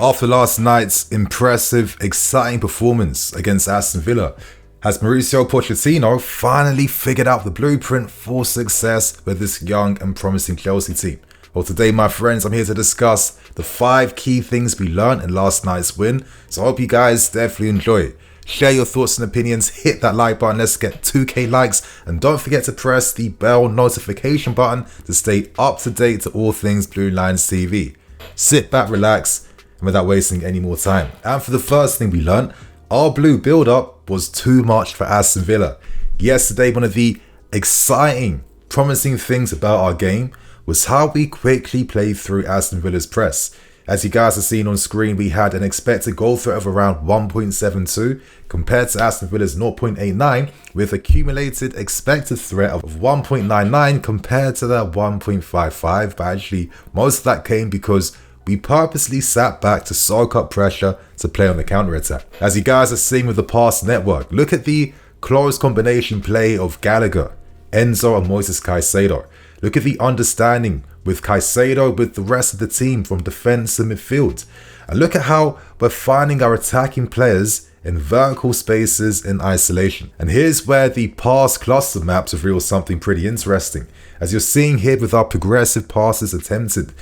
After last night's impressive, exciting performance against Aston Villa, has Mauricio Pochettino finally figured out the blueprint for success with this young and promising Chelsea team? Well, today, my friends, I'm here to discuss the 5 key things we learned in last night's win. So I hope you guys definitely enjoy it. Share your thoughts and opinions, hit that like button, let's get 2k likes, and don't forget to press the bell notification button to stay up to date to all things Blue Lions TV. Sit back, relax, and without wasting any more time. And for the first thing we learned, our blue build-up was too much for Aston Villa. Yesterday, one of the exciting, promising things about our game was how we quickly played through Aston Villa's press. As you guys have seen on screen, we had an expected goal threat of around 1.72 compared to Aston Villa's 0.89, with accumulated expected threat of 1.99 compared to their 1.55. But actually, most of that came because we purposely sat back to soak up pressure to play on the counter-attack. As you guys have seen with the pass network, look at the close combination play of Gallagher, Enzo and Moises Caicedo. Look at the understanding with Caicedo with the rest of the team from defence to midfield. And look at how we're finding our attacking players in vertical spaces in isolation. And here's where the pass cluster maps reveal something pretty interesting. As you're seeing here with our progressive passes attempted,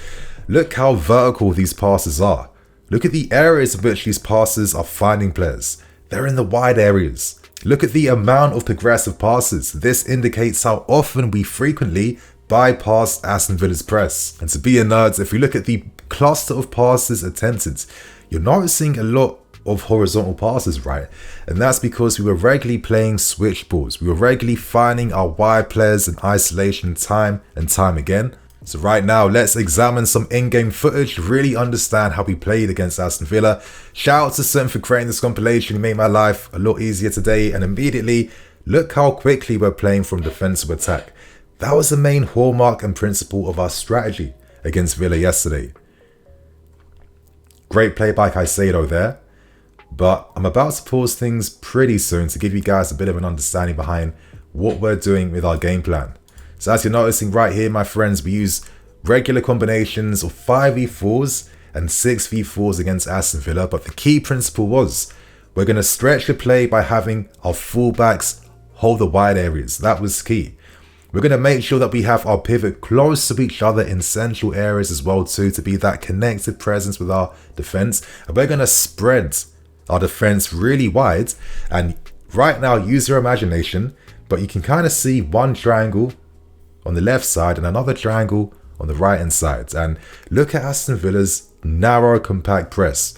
look how vertical these passes are. Look at the areas in which these passes are finding players. They're in the wide areas. Look at the amount of progressive passes. This indicates how often we frequently bypass Aston Villa's press. And to be a nerd, if you look at the cluster of passes attempted, you're noticing a lot of horizontal passes, right? And that's because we were regularly playing switch balls. We were regularly finding our wide players in isolation time and time again. So right now, let's examine some in-game footage to really understand how we played against Aston Villa. Shout out to Sim for creating this compilation. He made my life a lot easier today. And immediately, look how quickly we're playing from defensive attack. That was the main hallmark and principle of our strategy against Villa yesterday. Great play by Caicedo there. But I'm about to pause things pretty soon to give you guys a bit of an understanding behind what we're doing with our game plan. So as you're noticing right here, my friends, we use regular combinations of 5v4s and 6v4s against Aston Villa. But the key principle was we're going to stretch the play by having our fullbacks hold the wide areas. That was key. We're going to make sure that we have our pivot close to each other in central areas as well too, to be that connected presence with our defense. And we're going to spread our defense really wide. And right now, use your imagination, but you can kind of see one triangle on the left side and another triangle on the right hand side. And look at Aston Villa's narrow, compact press.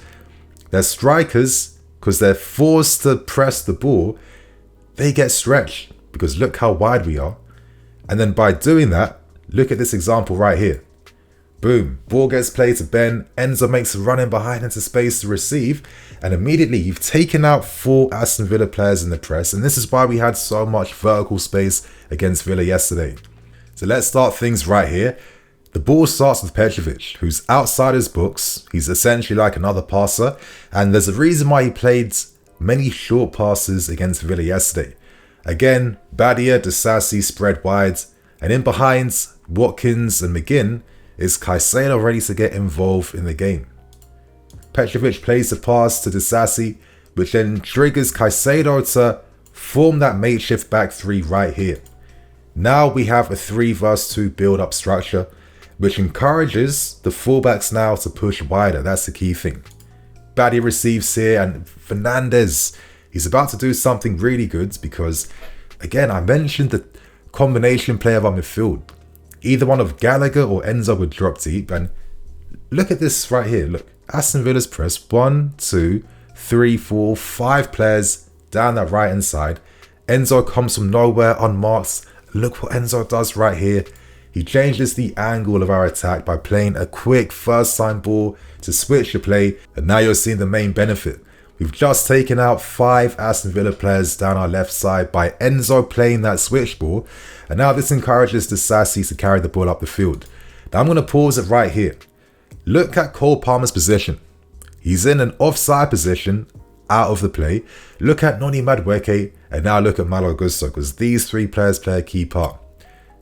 Their strikers, because they're forced to press the ball, they get stretched because look how wide we are. And then by doing that, look at this example right here. Boom, ball gets played to Ben, Enzo makes a run in behind into space to receive, and immediately you've taken out 4 Aston Villa players in the press, and this is why we had so much vertical space against Villa yesterday. So let's start things right here. The ball starts with Petrovic, who's outside his books. He's essentially like another passer, and there's a reason why he played many short passes against Villa yesterday. Again, Badia, Disasi spread wide, and in behind Watkins and McGinn is Caicedo ready to get involved in the game. Petrovic plays the pass to Disasi, which then triggers Caicedo to form that makeshift back 3 right here. Now we have a 3 vs 2 build-up structure, which encourages the fullbacks now to push wider. That's the key thing. Badia receives here, and Fernandez, he's about to do something really good because, again, I mentioned the combination play of our midfield. Either one of Gallagher or Enzo would drop deep, and look at this right here. Look, Aston Villa's press 1, 2, 3, 4, 5 players down that right hand side. Enzo comes from nowhere unmarked. Look what Enzo does right here. He changes the angle of our attack by playing a quick first time ball to switch the play, and now you're seeing the main benefit. We've just taken out 5 Aston Villa players down our left side by Enzo playing that switch ball, and now this encourages Disasi to carry the ball up the field. Now I'm going to pause it right here. Look at Cole Palmer's position. He's in an offside position, out of the play. Look at Noni Madueke, and now look at Madueke Gusto, because these 3 players play a key part.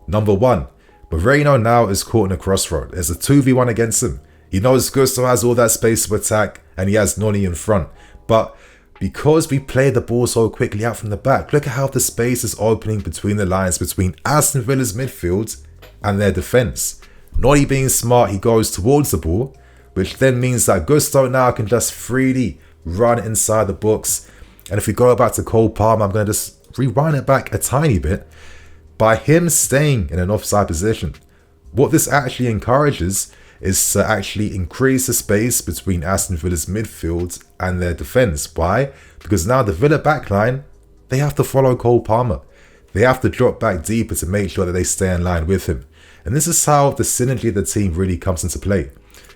Number 1, Moreno now is caught in a crossroad. There's a 2v1 against him. He knows Gusto has all that space to attack and he has Noni in front. But because we play the ball so quickly out from the back, look at how the space is opening between the lines between Aston Villa's midfield and their defence. Noni being smart, he goes towards the ball, which then means that Gusto now can just freely run inside the box. And if we go back to Cole Palmer, I'm going to just rewind it back a tiny bit. By him staying in an offside position, what this actually encourages is to actually increase the space between Aston Villa's midfield and their defence. Why? Because now the Villa backline, they have to follow Cole Palmer. They have to drop back deeper to make sure that they stay in line with him. And this is how the synergy of the team really comes into play.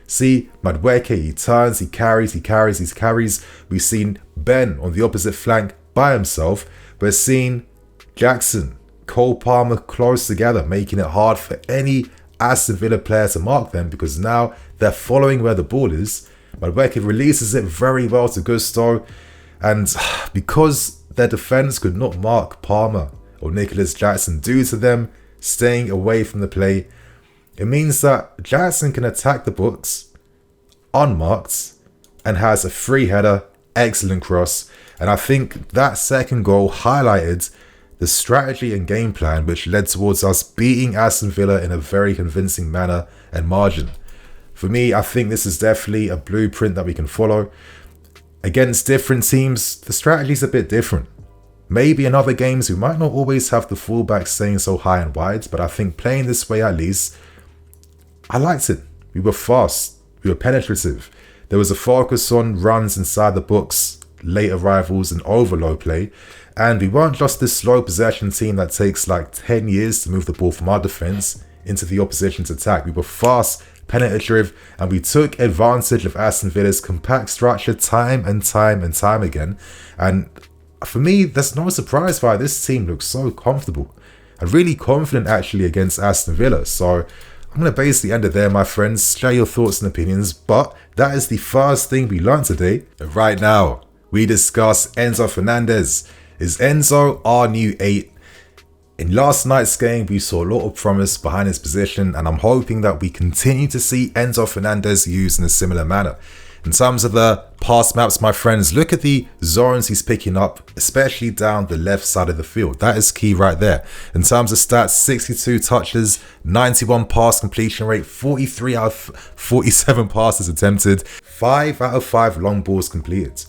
See, Madueke, he turns, he carries. We've seen Ben on the opposite flank by himself. We're seeing Jackson, Cole Palmer close together, making it hard for any Aston Villa player to mark them because now they're following where the ball is. Madueke releases it very well to Gusto, and because their defence could not mark Palmer or Nicolas Jackson due to them staying away from the play, it means that Jackson can attack the box unmarked and has a free header, excellent cross. And I think that second goal highlighted the strategy and game plan which led towards us beating Aston Villa in a very convincing manner and margin. For me, I think this is definitely a blueprint that we can follow. Against different teams, the strategy is a bit different. Maybe in other games, we might not always have the fullback staying so high and wide, but I think playing this way at least, I liked it. We were fast, we were penetrative. There was a focus on runs inside the box, late arrivals and overload play. And we weren't just this slow possession team that takes like 10 years to move the ball from our defence into the opposition's attack. We were fast, penetrative, and we took advantage of Aston Villa's compact structure time and time again. And for me, there's no surprise why this team looks so comfortable and really confident actually against Aston Villa. So I'm going to basically end it there, my friends. Share your thoughts and opinions, but that is the first thing we learned today. Right now, we discuss Enzo Fernandez. Is Enzo our new 8? In last night's game, we saw a lot of promise behind his position, and I'm hoping that we continue to see Enzo Fernandez used in a similar manner. In terms of the pass maps, my friends, look at the zones he's picking up, especially down the left side of the field. That is key right there. In terms of stats, 62 touches, 91 pass completion rate, 43 out of 47 passes attempted, 5 out of 5 long balls completed.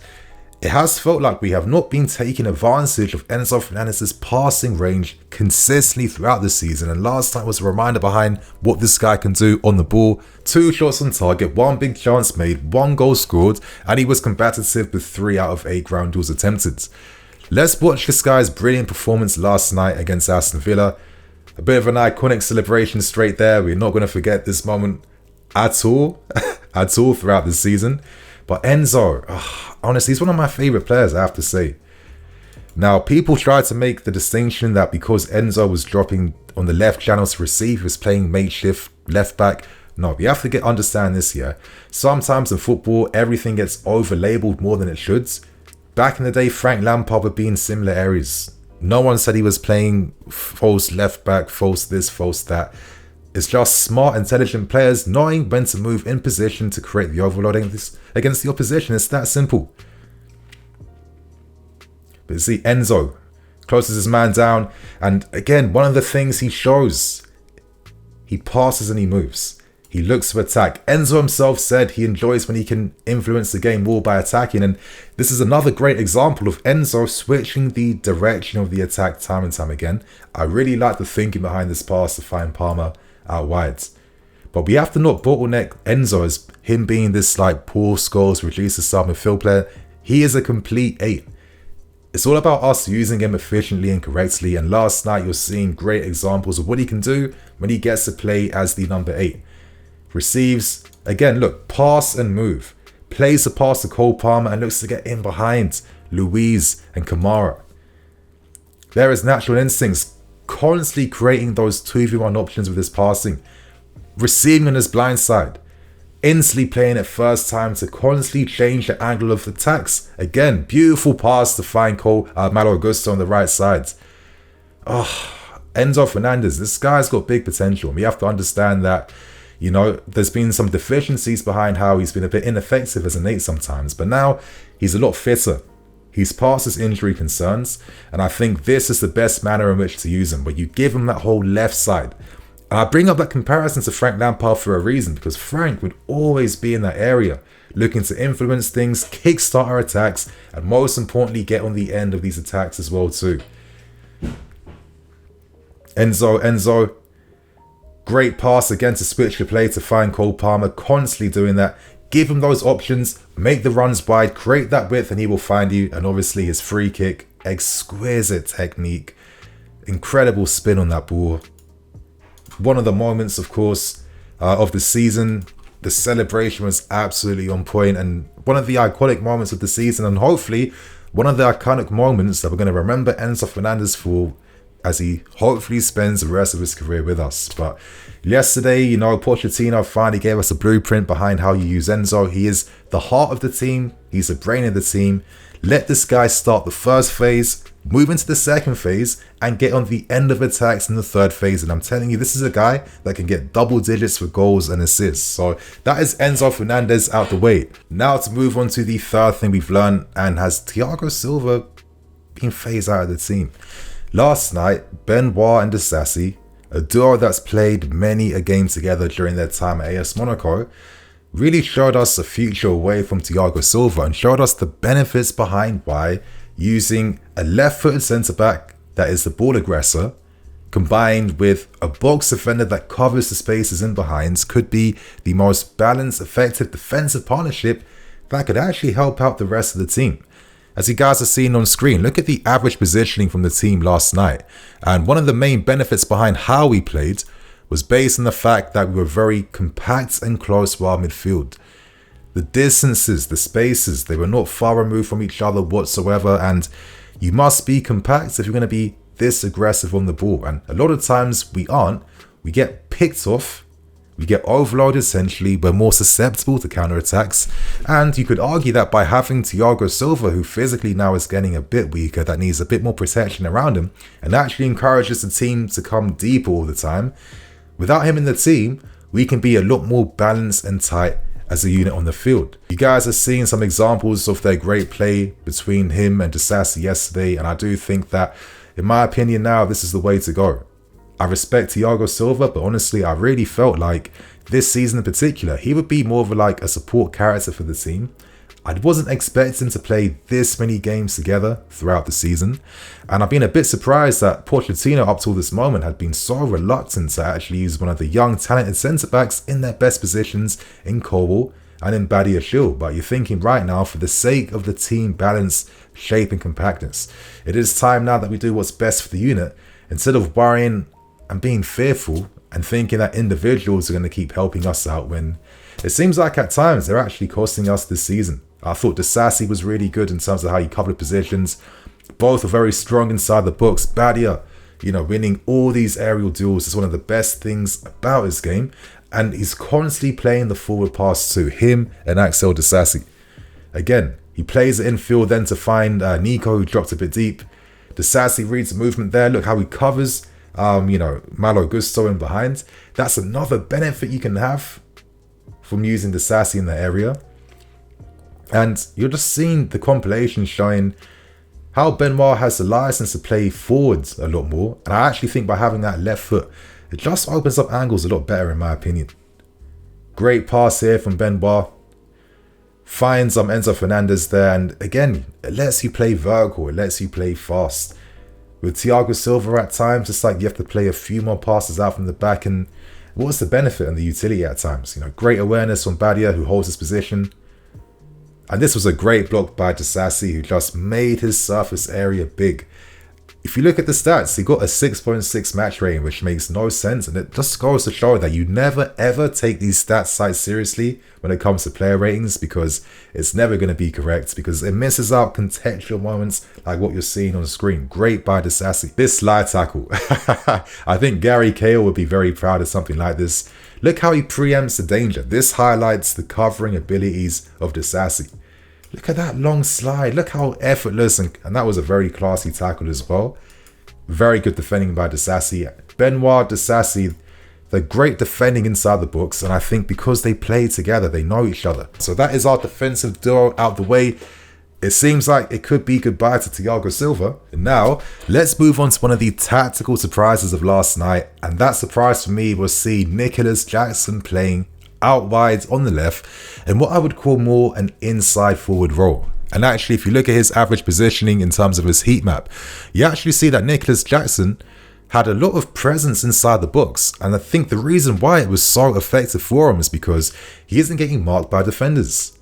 It has felt like we have not been taking advantage of Enzo Fernandez's passing range consistently throughout the season, and last night was a reminder behind what this guy can do on the ball. 2 shots on target, 1 big chance made, 1 goal scored, and he was combative with 3 out of 8 ground duels attempted. Let's watch this guy's brilliant performance last night against Aston Villa. A bit of an iconic celebration straight there. We're not going to forget this moment at all throughout the season. But Enzo, honestly, he's one of my favourite players, I have to say. Now, people try to make the distinction that because Enzo was dropping on the left channel to receive, he was playing makeshift left back. No, we have to understand this here. Sometimes in football, everything gets over-labelled more than it should. Back in the day, Frank Lampard would be in similar areas. No one said he was playing false left back, false this, false that. It's just smart, intelligent players knowing when to move in position to create the overloading against the opposition. It's that simple. But you see, Enzo closes his man down. And again, one of the things he shows, he passes and he moves. He looks to attack. Enzo himself said he enjoys when he can influence the game more by attacking. And this is another great example of Enzo switching the direction of the attack time and time again. I really like the thinking behind this pass to find Palmer out wide. But we have to not bottleneck Enzo as him being this like poor scores, reduce the sub midfield player. He is a complete 8. It's all about us using him efficiently and correctly. And last night you're seeing great examples of what he can do when he gets to play as the number 8. Receives, again, look, pass and move. Plays the pass to Cole Palmer and looks to get in behind Luiz and Kamara. There is natural instincts, constantly creating those 2v1 options with his passing, receiving on his blind side, instantly playing it first time to constantly change the angle of attacks. Again, beautiful pass to find Madueke Gusto on the right side. Enzo Fernandez, this guy's got big potential. We have to understand that You know, there's been some deficiencies behind how he's been a bit ineffective as an 8 sometimes, but now he's a lot fitter. He's past his injury concerns, and I think this is the best manner in which to use him, where you give him that whole left side. And I bring up that comparison to Frank Lampard for a reason, because Frank would always be in that area, looking to influence things, kickstart our attacks, and most importantly, get on the end of these attacks as well too. Enzo, great pass again to switch the play to find Cole Palmer, constantly doing that. Give him those options, make the runs wide, create that width, and he will find you. And obviously his free kick, exquisite technique, incredible spin on that ball. One of the moments, of course, of the season. The celebration was absolutely on point, and one of the iconic moments of the season, and hopefully one of the iconic moments that we're going to remember Enzo Fernandez for, as he hopefully spends the rest of his career with us. But yesterday, you know, Pochettino finally gave us a blueprint behind how you use Enzo. He is the heart of the team. He's the brain of the team. Let this guy start the first phase, move into the second phase, and get on the end of attacks in the third phase. And I'm telling you, this is a guy that can get double digits for goals and assists. So that is Enzo Fernandez out the way. Now to move on to the third thing we've learned, and has THIAGO Silva been phased out of the team? Last night, Benoit and Disasi, a duo that's played many a game together during their time at AS Monaco, really showed us a future away from THIAGO Silva and showed us the benefits behind why using a left-footed centre-back that is the ball aggressor, combined with a box defender that covers the spaces in behind, could be the most balanced, effective defensive partnership that could actually help out the rest of the team. As you guys are seeing on screen, look at the average positioning from the team last night. And one of the main benefits behind how we played was based on the fact that we were very compact and close while midfield. The distances, the spaces, they were not far removed from each other whatsoever. And you must be compact if you're going to be this aggressive on the ball. And a lot of times we aren't. We get picked off. We get overloaded essentially. We're more susceptible to counterattacks. And you could argue that by having THIAGO Silva, who physically now is getting a bit weaker, that needs a bit more protection around him, and actually encourages the team to come deep all the time. Without him in the team, we can be a lot more balanced and tight as a unit on the field. You guys are seeing some examples of their great play between him and Disasi yesterday, and I do think that, in my opinion now, this is the way to go. I respect THIAGO Silva, but honestly, I really felt like this season in particular, he would be more of a support character for the team. I wasn't expecting to play this many games together throughout the season, and I've been a bit surprised that Pochettino up till this moment had been so reluctant to actually use one of the young talented centre-backs in their best positions in Cole and in Badiashile. But you're thinking right now, for the sake of the team balance, shape and compactness, it is time now that we do what's best for the unit, instead of worrying and being fearful and thinking that individuals are going to keep helping us out, when it seems like at times they're actually costing us this season. I thought Disasi was really good in terms of how he covered positions. Both are very strong inside the box. Badia, winning all these aerial duels is one of the best things about his game. And he's constantly playing the forward pass to him and Axel Disasi. Again, he plays the infield then to find Nico, who dropped a bit deep. Disasi reads the movement there. Look how he covers, Madueke Gusto in behind. That's another benefit you can have from using Disasi in the area. And you're just seeing the compilation showing how Benoit has the license to play forwards a lot more. And I actually think by having that left foot, it just opens up angles a lot better in my opinion. Great pass here from Benoit. Finds Enzo Fernandez there. And again, it lets you play vertical. It lets you play fast. With THIAGO Silva at times, it's like you have to play a few more passes out from the back. And what's the benefit and the utility at times? Great awareness from Badia, who holds his position. And this was a great block by Disasi, who just made his surface area big. If you look at the stats, he got a 6.6 match rating, which makes no sense. And it just goes to show that you never ever take these stats sites seriously when it comes to player ratings, because it's never going to be correct, because it misses out contextual moments like what you're seeing on the screen. Great by Disasi. This slide tackle. I think Gary Cahill would be very proud of something like this. Look how he preempts the danger. This highlights the covering abilities of Disasi. Look at that long slide. Look how effortless, and that was a very classy tackle as well. Very good defending by Disasi. Benoit, Disasi, They're great defending inside the box, and I think because they play together, they know each other. So that is our defensive duo out the way. It seems like it could be goodbye to THIAGO Silva. And now, let's move on to one of the tactical surprises of last night. And that surprise for me was seeing Nicolas Jackson playing out wide on the left in what I would call more an inside forward role. And actually, if you look at his average positioning in terms of his heat map, you actually see that Nicolas Jackson had a lot of presence inside the box. And I think the reason why it was so effective for him is because he isn't getting marked by defenders.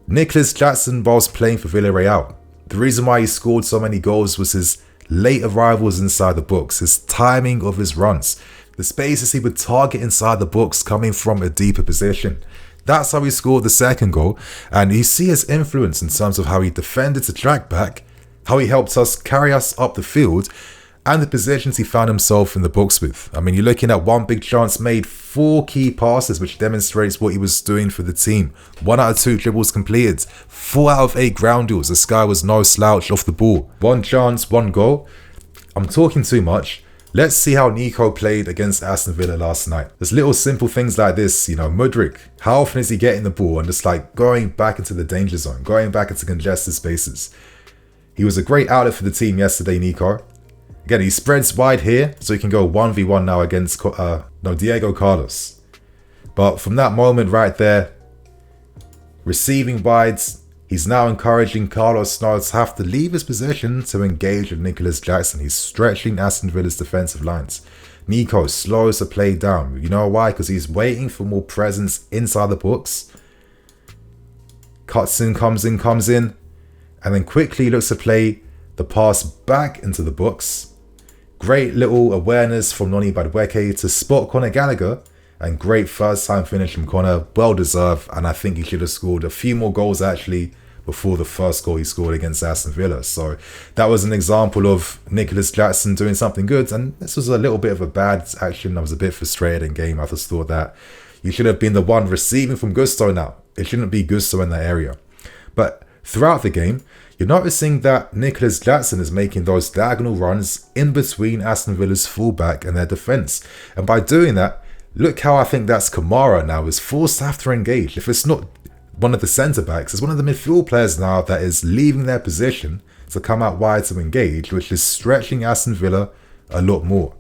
Nicolas Jackson, whilst playing for Villarreal, the reason why he scored so many goals was his late arrivals inside the box, his timing of his runs, the spaces he would target inside the box coming from a deeper position. That's how he scored the second goal. And you see his influence in terms of how he defended to track back, how he helped us carry us up the field, and the positions he found himself in the box with. I mean, you're looking at one big chance made, 4 key passes, which demonstrates what he was doing for the team. 1 out of 2 dribbles completed, 4 out of 8 ground duels. This guy was no slouch off the ball. 1 chance, 1 goal. I'm talking too much. Let's see how Nico played against Aston Villa last night. There's little simple things like this, you know, Madueke, how often is he getting the ball and just like going back into the danger zone, going back into congested spaces. He was a great outlet for the team yesterday, Nico. Again, he spreads wide here, so he can go 1v1 now against Diego Carlos. But from that moment right there, receiving wides, he's now encouraging Carlos now to have to leave his position to engage with Nicolas Jackson. He's stretching Aston Villa's defensive lines. Nico slows the play down. You know why? Because he's waiting for more presence inside the box. Cuts in, comes in, and then quickly looks to play the pass back into the box. Great little awareness from Madueke to spot Conor Gallagher, and great first time finish from Conor, well deserved, and I think he should have scored a few more goals actually before the first goal he scored against Aston Villa. So that was an example of Nicolas Jackson doing something good, and this was a little bit of a bad action. I was a bit frustrated in game. I just thought that you should have been the one receiving from Gusto now. It shouldn't be Gusto in that area. But throughout the game, you're noticing that Nicolas Jackson is making those diagonal runs in between Aston Villa's fullback and their defence. And by doing that, look how I think that's Kamara now is forced to have to engage. If it's not one of the centre-backs, it's one of the midfield players now that is leaving their position to come out wide to engage, which is stretching Aston Villa a lot more.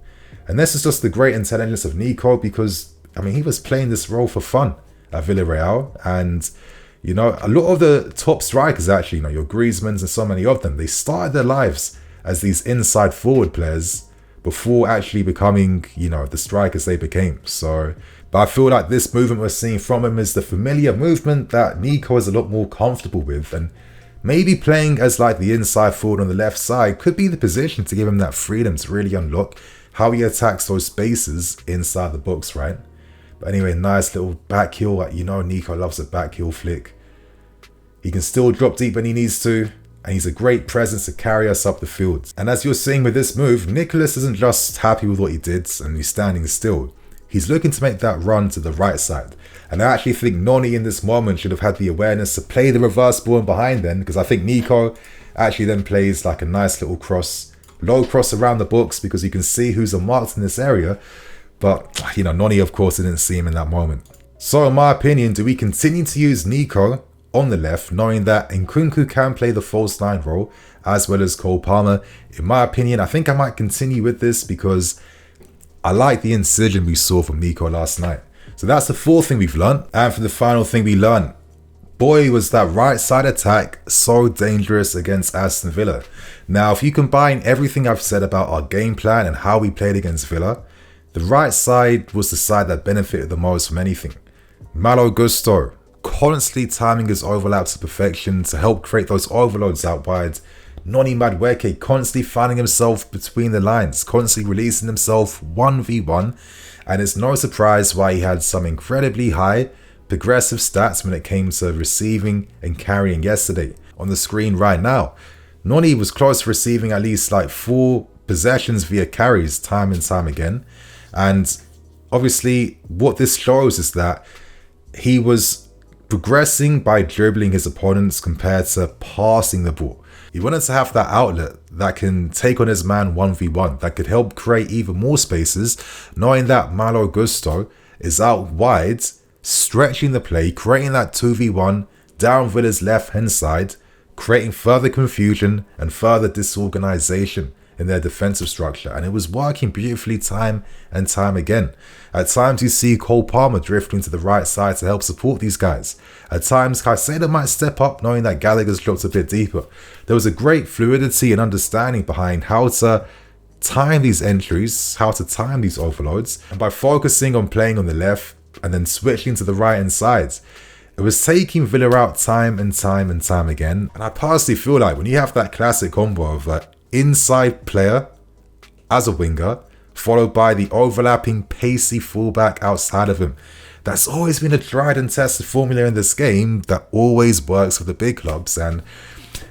And this is just the great intelligence of Nico, because, I mean, he was playing this role for fun at Villarreal, and you know, a lot of the top strikers actually, you know, your Griezmanns and so many of them, they started their lives as these inside forward players before actually becoming, you know, the strikers they became. So, but I feel like this movement we're seeing from him is the familiar movement that Nico is a lot more comfortable with, and maybe playing as like the inside forward on the left side could be the position to give him that freedom to really unlock how he attacks those spaces inside the box, right? But anyway, nice little back heel. You know, Nico loves a back heel flick. He can still drop deep when he needs to, and he's a great presence to carry us up the field. And as you're seeing with this move, Nicolas isn't just happy with what he did and he's standing still. He's looking to make that run to the right side. And I actually think Noni in this moment should have had the awareness to play the reverse ball in behind then, because I think Nico actually then plays like a nice little cross, low cross around the box, because you can see who's marked in this area. But, you know, Noni, of course, didn't see him in that moment. So, in my opinion, do we continue to use Nico on the left, knowing that Nkunku can play the false 9 role, as well as Cole Palmer? In my opinion, I think I might continue with this because I like the incision we saw from Nico last night. So that's the 4th thing we've learned. And for the final thing we learned, boy, was that right side attack so dangerous against Aston Villa. Now, if you combine everything I've said about our game plan and how we played against Villa, the right side was the side that benefited the most from anything. Madueke Gusto constantly timing his overlaps to perfection to help create those overloads out wide. Madueke constantly finding himself between the lines, constantly releasing himself 1v1, and it's no surprise why he had some incredibly high progressive stats when it came to receiving and carrying yesterday. On the screen right now, Noni was close to receiving at least like 4 possessions via carries time and time again. And obviously what this shows is that he was progressing by dribbling his opponents compared to passing the ball. He wanted to have that outlet that can take on his man 1v1, that could help create even more spaces, knowing that Madueke Gusto is out wide, stretching the play, creating that 2v1 down Villa's left hand side, creating further confusion and further disorganization in their defensive structure. And it was working beautifully time and time again. At times you see Cole Palmer drifting to the right side to help support these guys. At times Caicedo might step up knowing that Gallagher's dropped a bit deeper. There was a great fluidity and understanding behind how to time these entries, how to time these overloads, and by focusing on playing on the left and then switching to the right hand side, it was taking Villa out time and time and time again. And I personally feel like when you have that classic combo of an inside player as a winger, followed by the overlapping pacey fullback outside of him, that's always been a tried and tested formula in this game that always works for the big clubs. And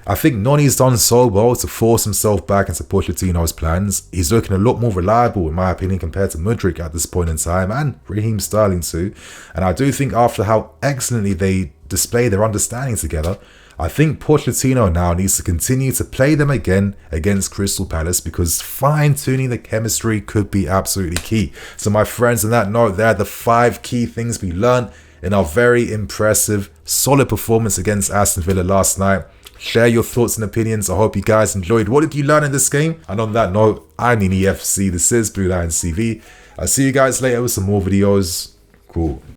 I think Noni's done so well to force himself back into Pochettino's plans. He's looking a lot more reliable, in my opinion, compared to Mudryk at this point in time, and Raheem Sterling too. And I do think after how excellently they display their understanding together, I think Pochettino now needs to continue to play them again against Crystal Palace, because fine-tuning the chemistry could be absolutely key. So my friends, on that note, there are the 5 key things we learned in our very impressive, solid performance against Aston Villa last night. Share your thoughts and opinions. I hope you guys enjoyed. What did you learn in this game? And on that note, I'm Nini FC. This is BlueLionsTV. I'll see you guys later with some more videos. Cool.